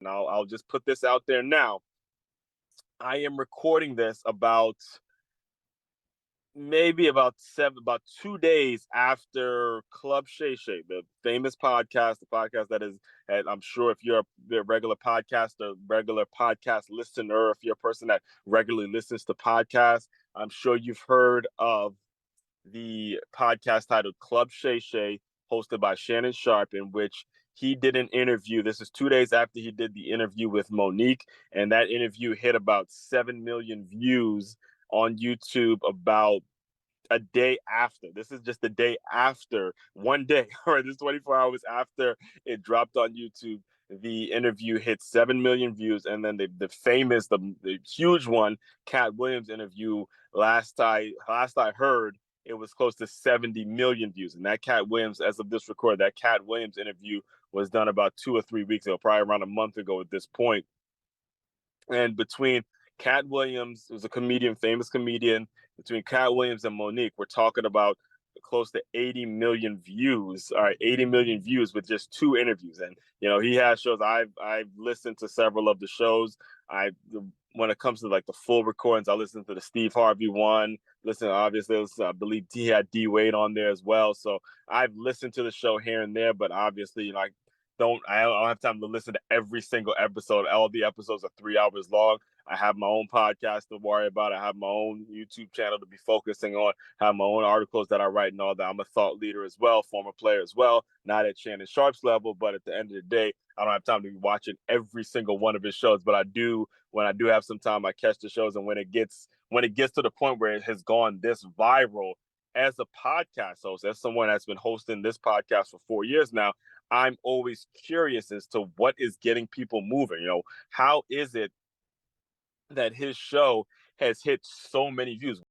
and I'll just put this out there now. I am recording this about maybe about 2 days after Club Shay Shay, the famous podcast, the podcast that is, and I'm sure if you're a regular podcaster, regular podcast listener, if you're a person that regularly listens to podcasts, I'm sure you've heard of the podcast titled Club Shay Shay, hosted by Shannon Sharp, in which he did an interview. This is 2 days after he did the interview with Monique, and that interview hit about 7 million views on YouTube about a day after. This is just the day after, one day, right? This is 24 hours after it dropped on YouTube. The interview hit 7 million views. And then the huge one, Cat Williams interview, last I heard, it was close to 70 million views. And that Cat Williams, as of this record, that Cat Williams interview was done about 2 or 3 weeks ago, probably around a month ago at this point. And between Cat Williams, who's a comedian, famous comedian, between Cat Williams and Monique, we're talking about close to 80 million views. All right, 80 million views with just two interviews. And he has shows. I've listened to several of the shows. I When it comes to like the full recordings, I listened to the Steve Harvey one. Listen, obviously, I believe he had D Wade on there as well. So I've listened to the show here and there, but obviously, I don't have time to listen to every single episode. All the episodes are 3 hours long. I have my own podcast to worry about. I have my own YouTube channel to be focusing on. I have my own articles that I write and all that. I'm a thought leader as well, former player as well. Not at Shannon Sharp's level, but at the end of the day, I don't have time to be watching every single one of his shows. But I do, when I do have some time, I catch the shows. And when it gets to the point where it has gone this viral, as a podcast host, as someone that's been hosting this podcast for 4 years now, I'm always curious as to what is getting people moving. How is it that his show has hit so many views?